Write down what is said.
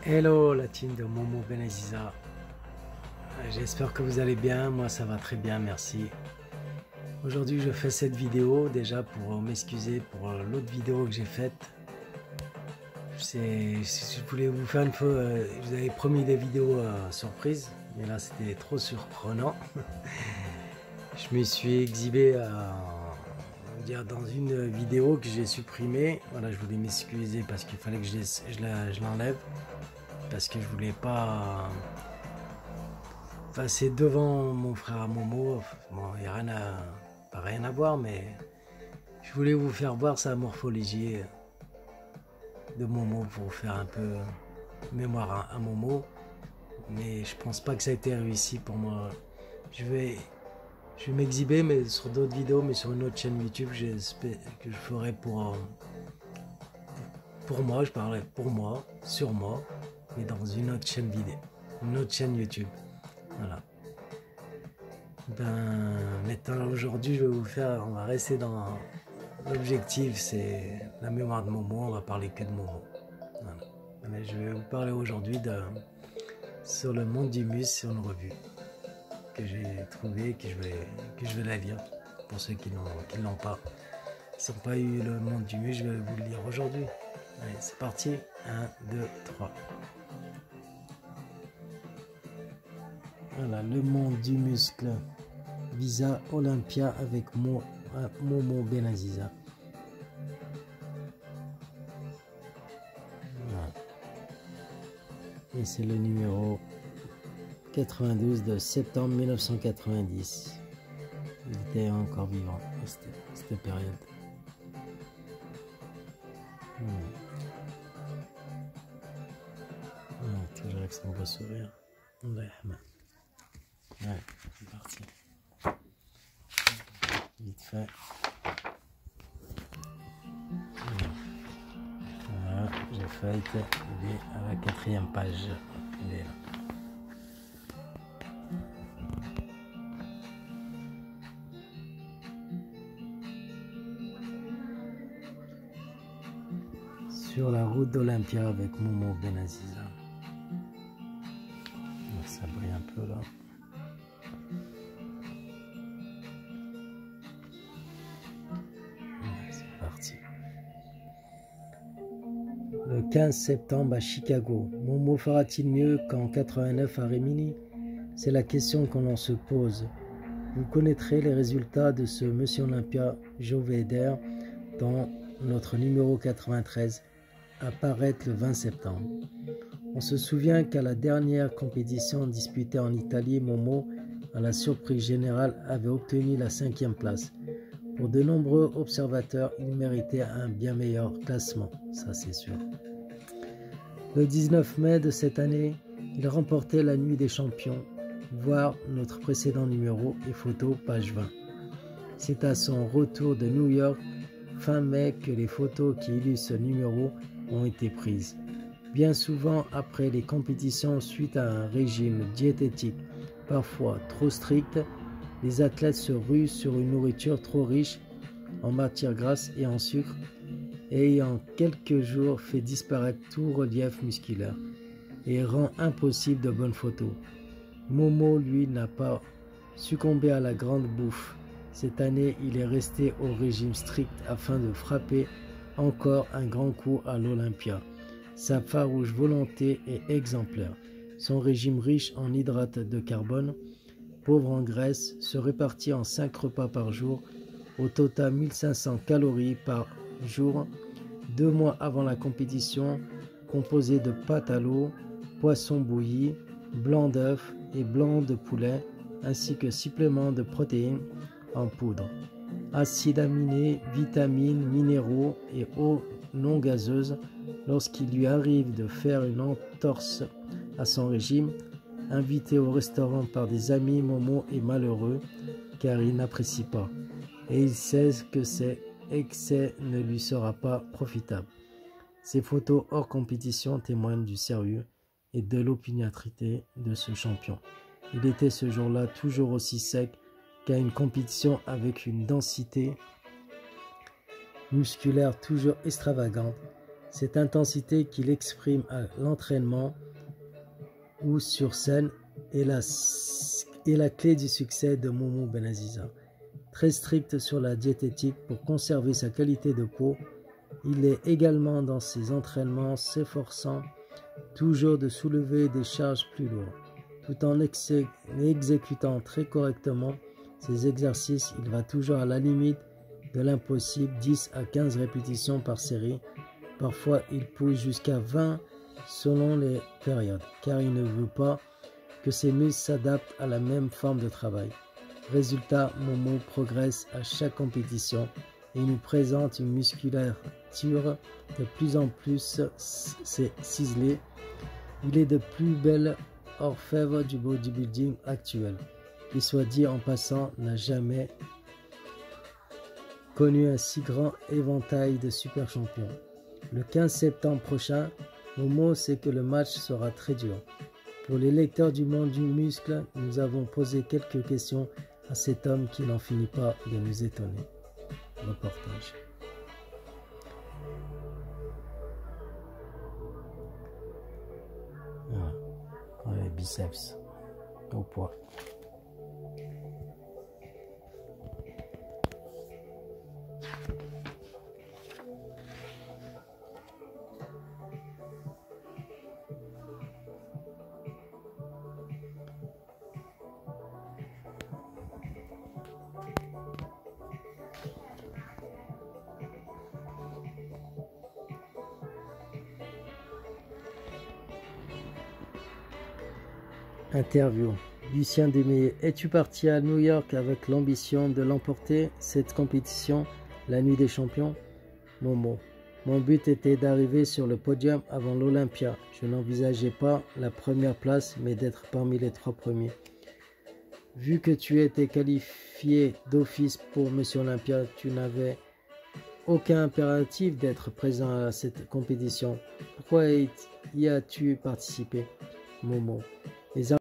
Hello la team de Momo Benaziza, j'espère que vous allez bien, moi ça va très bien, merci. Aujourd'hui je fais cette vidéo déjà pour m'excuser pour l'autre vidéo que j'ai faite. Je voulais vous faire une fois, je vous avais promis des vidéos surprises, mais là c'était trop surprenant. Je me suis exhibé dans une vidéo que j'ai supprimée. Voilà, je voulais m'excuser parce qu'il fallait que je l'enlève. Parce que je voulais pas passer devant mon frère Momo. Bon, il n'y a rien à voir, mais je voulais vous faire voir sa morphologie de Momo pour faire un peu mémoire à Momo. Mais je pense pas que ça a été réussi pour moi. Je vais m'exhiber, mais sur d'autres vidéos, mais sur une autre chaîne YouTube, j'espère que je ferai pour moi, je parlerai pour moi, sur moi, mais dans une autre chaîne vidéo, une autre chaîne YouTube. Voilà. Maintenant aujourd'hui, je vais vous faire, on va rester dans l'objectif, c'est la mémoire de Momo. On va parler que de Momo. Voilà. Mais je vais vous parler aujourd'hui sur le monde du mus, sur une revue que j'ai trouvée, que je vais la lire pour ceux qui ne l'ont pas. Qui n'ont pas eu le monde du mus, je vais vous le lire aujourd'hui. Allez, c'est parti. 1, 2, 3. Voilà, le monde du muscle. Visa Olympia avec Momo Benaziza. Voilà. Et c'est le numéro 92 de septembre 1990. Il était encore vivant à cette période. Toujours avec son beau sourire. Ouais, c'est parti. Vite fait. Voilà, j'ai feuilleté. Il est à la 4e page. Il est là. Sur la route d'Olympia avec Momo Benaziza. Ça brille un peu là. C'est parti. Le 15 septembre à Chicago. Momo fera-t-il mieux qu'en 89 à Rimini? C'est la question qu'on se pose. Vous connaîtrez les résultats de ce Monsieur Olympia Joe Weider dans notre numéro 93, apparaître le 20 septembre. On se souvient qu'à la dernière compétition disputée en Italie, Momo, à la surprise générale, avait obtenu la 5e place. Pour de nombreux observateurs, il méritait un bien meilleur classement, ça c'est sûr. Le 19 mai de cette année, il remportait la Nuit des Champions, voir notre précédent numéro et photo, page 20. C'est à son retour de New York, fin mai, que les photos qui illustrent ce numéro ont été prises. Bien souvent, après les compétitions, suite à un régime diététique parfois trop strict, les athlètes se ruent sur une nourriture trop riche en matières grasses et en sucre, et en quelques jours fait disparaître tout relief musculaire et rend impossible de bonnes photos. Momo, lui, n'a pas succombé à la grande bouffe. Cette année, il est resté au régime strict afin de frapper encore un grand coup à l'Olympia. Sa farouche volonté est exemplaire. Son régime riche en hydrates de carbone, pauvre en graisse, se répartit en 5 repas par jour, au total 1500 calories par jour, 2 mois avant la compétition, composé de pâte à l'eau, poisson bouilli, blanc d'œuf et blanc de poulet, ainsi que suppléments de protéines en poudre, acides aminés, vitamines, minéraux et eau non gazeuse. Lorsqu'il lui arrive de faire une entorse à son régime, invité au restaurant par des amis, Momo est malheureux car il n'apprécie pas et il sait que ces excès ne lui sera pas profitable. Ces photos hors compétition témoignent du sérieux et de l'opiniâtreté de ce champion. Il était ce jour-là toujours aussi sec qu'à une compétition, avec une densité musculaire toujours extravagante. Cette intensité qu'il exprime à l'entraînement ou sur scène est la clé du succès de Momo Benaziza. Très strict sur la diététique pour conserver sa qualité de peau, il est également dans ses entraînements s'efforçant toujours de soulever des charges plus lourdes. Tout en exécutant très correctement ses exercices, il va toujours à la limite de l'impossible, 10 à 15 répétitions par série. Parfois, il pousse jusqu'à 20 selon les périodes, car il ne veut pas que ses muscles s'adaptent à la même forme de travail. Résultat, Momo progresse à chaque compétition et nous présente une musculature de plus en plus ciselée. Il est de plus belle orfèvre du bodybuilding actuel, qui soit dit en passant n'a jamais connu un si grand éventail de super champions. Le 15 septembre prochain, Momo sait que le match sera très dur. Pour les lecteurs du monde du muscle, nous avons posé quelques questions à cet homme qui n'en finit pas de nous étonner. Reportage. Voilà, les biceps au poids. Interview. Lucien Desmeillet, es-tu parti à New York avec l'ambition de l'emporter, cette compétition, la nuit des champions? Momo. Mon but était d'arriver sur le podium avant l'Olympia. Je n'envisageais pas la première place, mais d'être parmi les 3 premiers. Vu que tu étais qualifié d'office pour Monsieur Olympia, tu n'avais aucun impératif d'être présent à cette compétition. Pourquoi y as-tu participé? Momo. Les